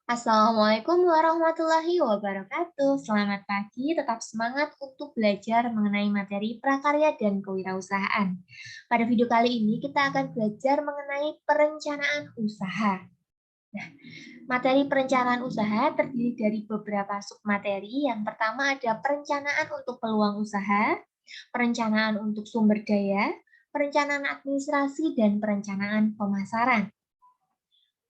Assalamualaikum warahmatullahi wabarakatuh. Selamat pagi, tetap semangat untuk belajar mengenai materi prakarya dan kewirausahaan. Pada video kali ini kita akan belajar mengenai perencanaan usaha. Nah, materi perencanaan usaha terdiri dari beberapa submateri. Yang pertama ada perencanaan untuk peluang usaha, perencanaan untuk sumber daya, perencanaan administrasi, dan perencanaan pemasaran.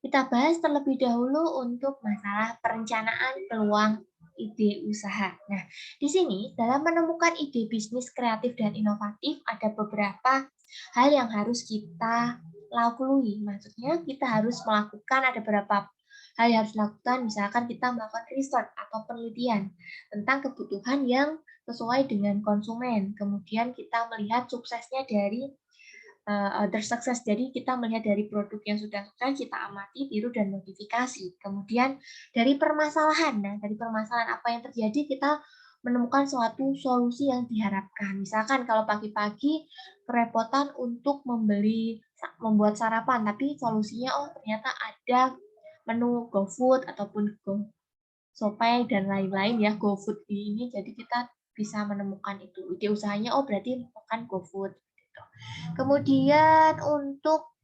Kita bahas terlebih dahulu untuk masalah perencanaan peluang ide usaha. Nah, di sini dalam menemukan ide bisnis kreatif dan inovatif ada beberapa hal yang harus kita lalui. Maksudnya kita harus melakukan ada beberapa hal yang harus dilakukan, misalkan kita melakukan riset atau penelitian tentang kebutuhan yang sesuai dengan konsumen. Kemudian kita melihat suksesnya dari other success. Jadi kita melihat dari produk yang sudah sukses, kita amati, tiru, dan modifikasi. Kemudian dari permasalahan. Nah, dari permasalahan apa yang terjadi, kita menemukan suatu solusi yang diharapkan. Misalkan kalau pagi-pagi kerepotan untuk membuat sarapan, tapi solusinya oh ternyata ada menu GoFood ataupun GoShopee dan lain-lain ya, GoFood ini. Jadi kita bisa menemukan itu. Ide usahanya oh berarti makan GoFood. Gitu. Kemudian untuk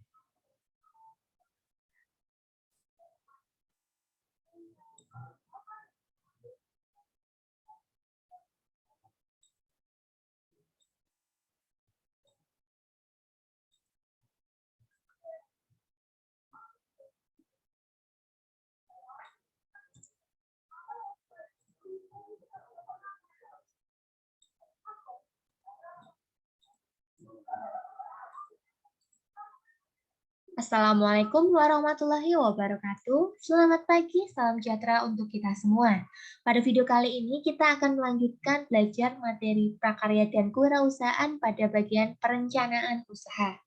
Assalamualaikum warahmatullahi wabarakatuh. Selamat pagi, salam sejahtera untuk kita semua. Pada video kali ini kita akan melanjutkan belajar materi prakarya dan kewirausahaan pada bagian perencanaan usaha.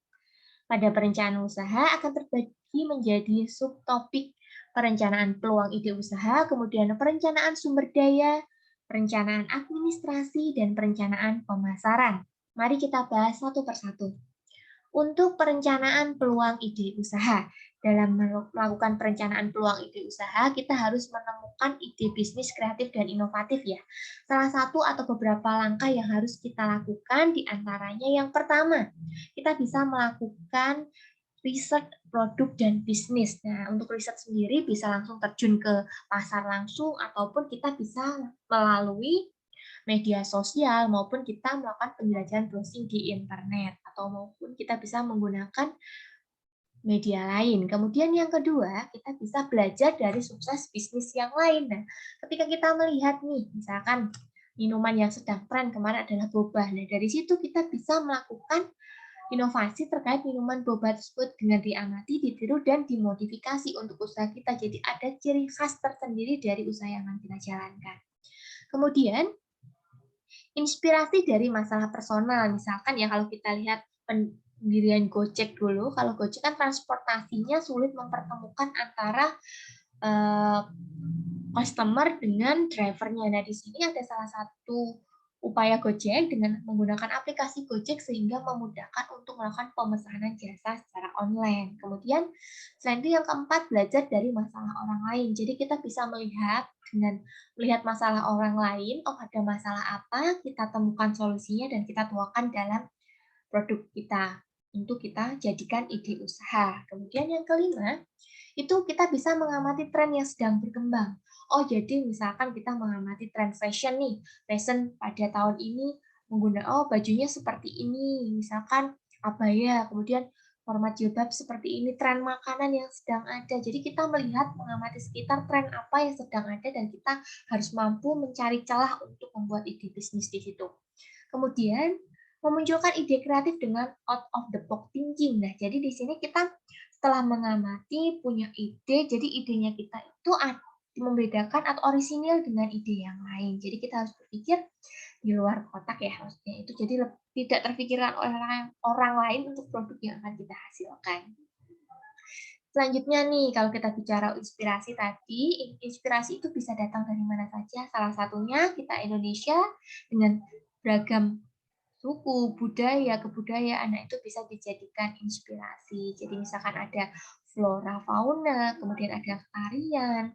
Pada perencanaan usaha akan terbagi menjadi subtopik perencanaan peluang ide usaha, kemudian perencanaan sumber daya, perencanaan administrasi, dan perencanaan pemasaran. Mari kita bahas satu persatu. Untuk perencanaan peluang ide usaha. Dalam melakukan perencanaan peluang ide usaha, kita harus menemukan ide bisnis kreatif dan inovatif ya. Salah satu atau beberapa langkah yang harus kita lakukan diantaranya yang pertama, kita bisa melakukan riset produk dan bisnis. Nah, untuk riset sendiri bisa langsung terjun ke pasar langsung ataupun kita bisa melalui media sosial maupun kita melakukan penjelajahan browsing di internet atau maupun kita bisa menggunakan media lain. Kemudian yang kedua, kita bisa belajar dari sukses bisnis yang lain. Nah, ketika kita melihat nih, misalkan minuman yang sedang tren kemarin adalah boba. Nah, dari situ kita bisa melakukan inovasi terkait minuman boba tersebut dengan diamati, ditiru, dan dimodifikasi untuk usaha kita. Jadi ada ciri khas tersendiri dari usaha yang akan kita jalankan. Kemudian inspirasi dari masalah personal. Misalkan ya kalau kita lihat pendirian Gojek dulu, kalau Gojek kan transportasinya sulit mempertemukan antara customer dengan drivernya. Nah, di sini ada salah satu upaya Gojek dengan menggunakan aplikasi Gojek sehingga memudahkan untuk melakukan pemesanan jasa secara online. Kemudian, selain itu yang keempat, belajar dari masalah orang lain. Jadi kita bisa melihat dengan melihat masalah orang lain, oh ada masalah apa, kita temukan solusinya dan kita tuangkan dalam produk kita untuk kita jadikan ide usaha. Kemudian yang kelima, itu kita bisa mengamati tren yang sedang berkembang. Oh, jadi misalkan kita mengamati tren fashion nih, fashion pada tahun ini menggunakan oh bajunya seperti ini, misalkan abaya, kemudian format jilbab seperti ini, tren makanan yang sedang ada. Jadi kita melihat mengamati sekitar tren apa yang sedang ada dan kita harus mampu mencari celah untuk membuat ide bisnis di situ. Kemudian memunculkan ide kreatif dengan out of the box thinking. Nah, jadi di sini kita setelah mengamati punya ide, jadi idenya kita itu membedakan atau orisinil dengan ide yang lain. Jadi kita harus berpikir di luar kotak ya maksudnya itu. Jadi tidak terpikirkan oleh orang lain untuk produk yang akan kita hasilkan. Selanjutnya nih, kalau kita bicara inspirasi tadi, inspirasi itu bisa datang dari mana saja. Salah satunya kita Indonesia dengan beragam suku, budaya, kebudayaan, nah itu bisa dijadikan inspirasi. Jadi misalkan ada flora fauna, kemudian ada tarian,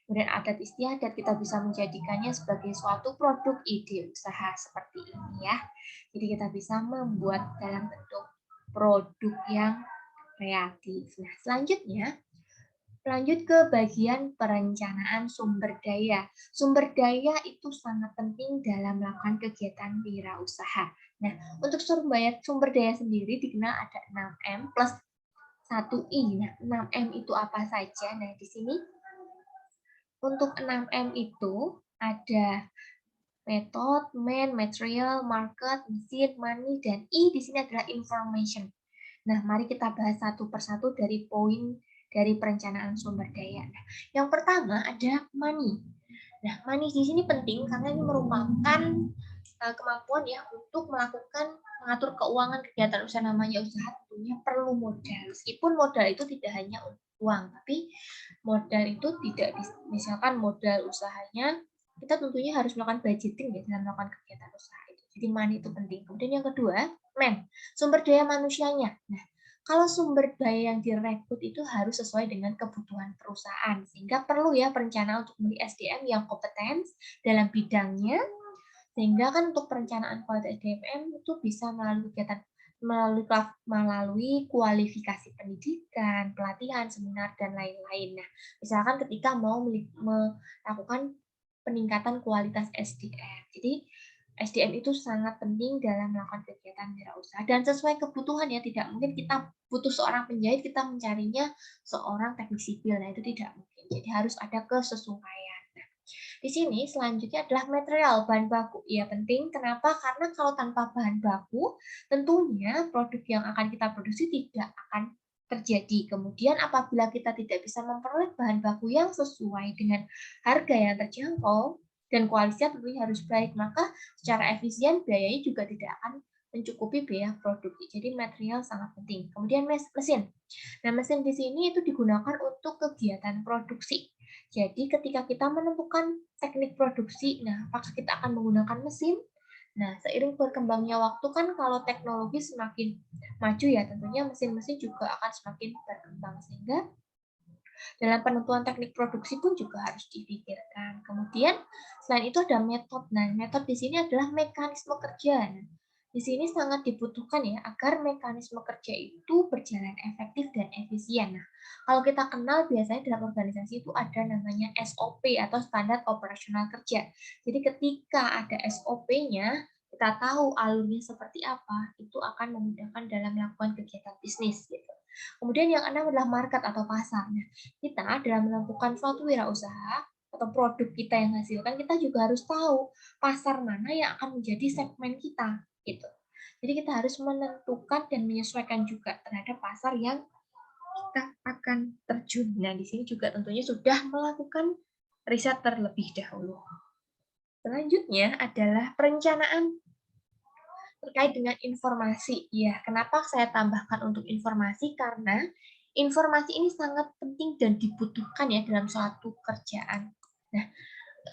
Kemudian adat istiadat kita bisa menjadikannya sebagai suatu produk ide usaha seperti ini ya. Jadi kita bisa membuat dalam bentuk produk yang kreatif. Nah, selanjutnya lanjut ke bagian perencanaan sumber daya. Sumber daya itu sangat penting dalam melakukan kegiatan wirausaha. Nah, untuk sumber daya sendiri dikenal ada 6M plus 1I. Nah, 6M itu apa saja? Nah, di sini untuk 6M itu ada method, man, material, market, mesin, money, dan I di sini adalah information. Nah, mari kita bahas satu persatu dari poin dari perencanaan sumber daya. Nah, yang pertama ada money. Nah, money di sini penting karena ini merupakan kemampuan ya untuk mengatur keuangan kegiatan usaha. Namanya usaha tentunya perlu modal. Meskipun modal itu tidak hanya uang, tapi modal itu tidak misalkan modal usahanya kita tentunya harus melakukan budgeting ya dalam melakukan kegiatan usaha itu. Jadi money itu penting. Kemudian yang kedua, sumber daya manusianya. Nah, kalau sumber daya yang direkrut itu harus sesuai dengan kebutuhan perusahaan, sehingga perlu ya perencanaan untuk memilih SDM yang kompeten dalam bidangnya, sehingga kan untuk perencanaan kualitas SDM itu bisa melalui kegiatan melalui kualifikasi pendidikan, pelatihan, seminar, dan lain-lain. Nah, misalkan ketika mau melakukan peningkatan kualitas SDM. Jadi, SDM itu sangat penting dalam melakukan kegiatan wirausaha dan sesuai kebutuhan ya, tidak mungkin kita butuh seorang penjahit kita mencarinya seorang teknik sipil. Nah, itu tidak mungkin. Jadi harus ada kesesuaian. Nah, di sini selanjutnya adalah material bahan baku. Ya penting, kenapa? Karena kalau tanpa bahan baku, tentunya produk yang akan kita produksi tidak akan terjadi. Kemudian apabila kita tidak bisa memperoleh bahan baku yang sesuai dengan harga yang terjangkau, dan kualitasnya tentunya harus baik, maka secara efisien biayanya juga tidak akan mencukupi biaya produksi. Jadi material sangat penting. Kemudian mesin. Nah, mesin di sini itu digunakan untuk kegiatan produksi. Jadi ketika kita menentukan teknik produksi, nah apakah kita akan menggunakan mesin? Nah, seiring berkembangnya waktu kan kalau teknologi semakin maju ya, tentunya mesin-mesin juga akan semakin berkembang sehingga dalam penentuan teknik produksi pun juga harus dipikirkan. Kemudian selain itu ada metode. Nah, metode di sini adalah mekanisme kerja. Nah, di sini sangat dibutuhkan ya agar mekanisme kerja itu berjalan efektif dan efisien. Nah, kalau kita kenal biasanya dalam organisasi itu ada namanya SOP atau standar operasional kerja. Jadi ketika ada SOP-nya, kita tahu alurnya seperti apa, itu akan memudahkan dalam melakukan kegiatan bisnis gitu. Kemudian yang keenam adalah market atau pasar. Nah, kita dalam menentukan suatu wirausaha atau produk kita yang hasilkan, kita juga harus tahu pasar mana yang akan menjadi segmen kita, gitu. Jadi kita harus menentukan dan menyesuaikan juga terhadap pasar yang kita akan terjun. Nah, di sini juga tentunya sudah melakukan riset terlebih dahulu. Selanjutnya adalah perencanaan terkait dengan informasi. Ya, kenapa saya tambahkan untuk informasi? Karena informasi ini sangat penting dan dibutuhkan ya dalam suatu kerjaan. Nah,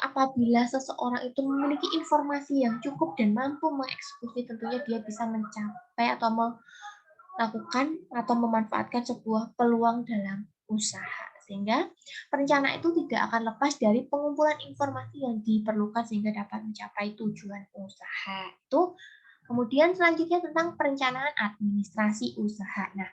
apabila seseorang itu memiliki informasi yang cukup dan mampu mengeksekusi, tentunya dia bisa mencapai atau melakukan atau memanfaatkan sebuah peluang dalam usaha. Sehingga perencanaan itu tidak akan lepas dari pengumpulan informasi yang diperlukan sehingga dapat mencapai tujuan usaha. Itu kemudian selanjutnya tentang perencanaan administrasi usaha. Nah,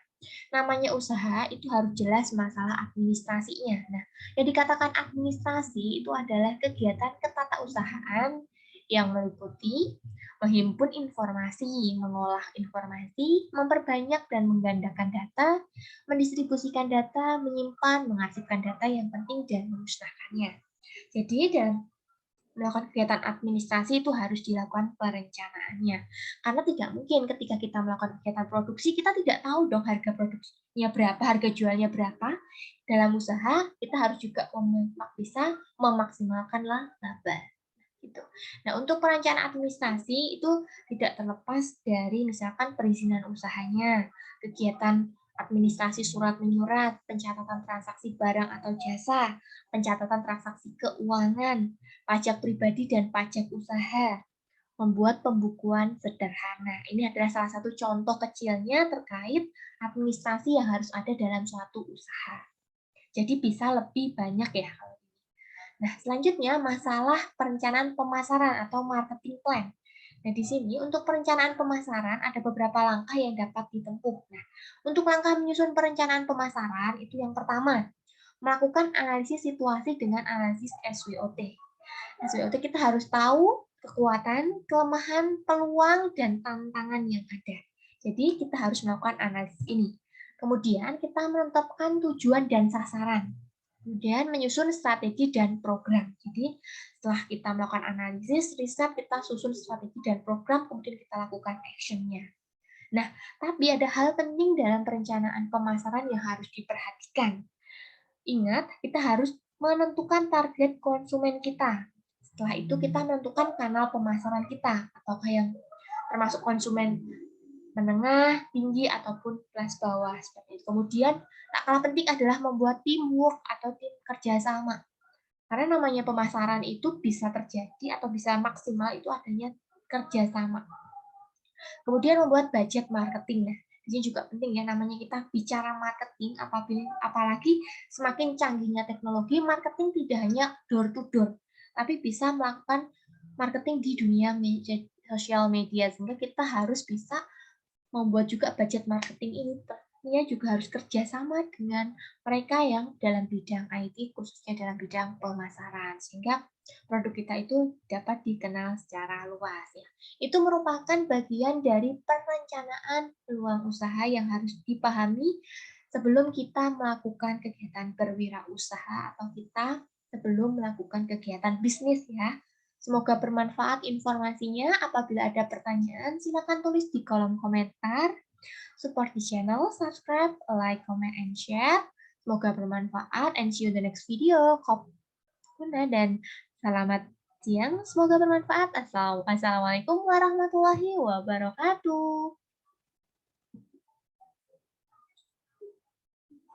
namanya usaha itu harus jelas masalah administrasinya. Nah, yang dikatakan administrasi itu adalah kegiatan ketatausahaan yang meliputi menghimpun informasi, mengolah informasi, memperbanyak dan menggandakan data, mendistribusikan data, menyimpan, mengarsipkan data yang penting, dan memusnahkannya. Jadi, dalam melakukan kegiatan administrasi itu harus dilakukan perencanaannya. Karena tidak mungkin ketika kita melakukan kegiatan produksi, kita tidak tahu dong harga produksinya berapa, harga jualnya berapa. Dalam usaha, kita harus juga bisa memaksimalkan laba. Gitu. Nah, untuk perencanaan administrasi itu tidak terlepas dari misalkan perizinan usahanya, kegiatan administrasi surat menyurat, pencatatan transaksi barang atau jasa, pencatatan transaksi keuangan, pajak pribadi dan pajak usaha, membuat pembukuan sederhana. Ini adalah salah satu contoh kecilnya terkait administrasi yang harus ada dalam suatu usaha. Jadi bisa lebih banyak ya. Nah, selanjutnya masalah perencanaan pemasaran atau marketing plan. Nah, di sini untuk perencanaan pemasaran ada beberapa langkah yang dapat ditempuh. Nah, untuk langkah menyusun perencanaan pemasaran itu yang pertama, melakukan analisis situasi dengan analisis SWOT. SWOT kita harus tahu kekuatan, kelemahan, peluang, dan tantangan yang ada. Jadi kita harus melakukan analisis ini. Kemudian kita menetapkan tujuan dan sasaran. Kemudian menyusun strategi dan program. Jadi setelah kita melakukan analisis, riset, kita susun strategi dan program, kemudian kita lakukan action-nya. Nah, tapi ada hal penting dalam perencanaan pemasaran yang harus diperhatikan. Ingat, kita harus menentukan target konsumen kita. Setelah itu kita menentukan kanal pemasaran kita, ataukah yang termasuk konsumen menengah, tinggi, ataupun kelas bawah. Seperti itu. Kemudian, tak kalah penting adalah membuat teamwork atau tim kerjasama. Karena namanya pemasaran itu bisa terjadi atau bisa maksimal itu adanya kerjasama. Kemudian membuat budget marketing. Nah, ini juga penting ya, namanya kita bicara marketing, apalagi semakin canggihnya teknologi, marketing tidak hanya door to door, tapi bisa melakukan marketing di dunia sosial media, sehingga kita harus bisa membuat juga budget marketing ini. Tentunya juga harus kerjasama dengan mereka yang dalam bidang IT, khususnya dalam bidang pemasaran, sehingga produk kita itu dapat dikenal secara luas. Ya. Itu merupakan bagian dari perencanaan peluang usaha yang harus dipahami sebelum kita melakukan kegiatan berwirausaha atau kita sebelum melakukan kegiatan bisnis ya. Semoga bermanfaat informasinya. Apabila ada pertanyaan, silakan tulis di kolom komentar. Support the channel, subscribe, like, comment, and share. Semoga bermanfaat and see you in the next video. Kopuna dan selamat siang. Semoga bermanfaat. Assalamualaikum warahmatullahi wabarakatuh.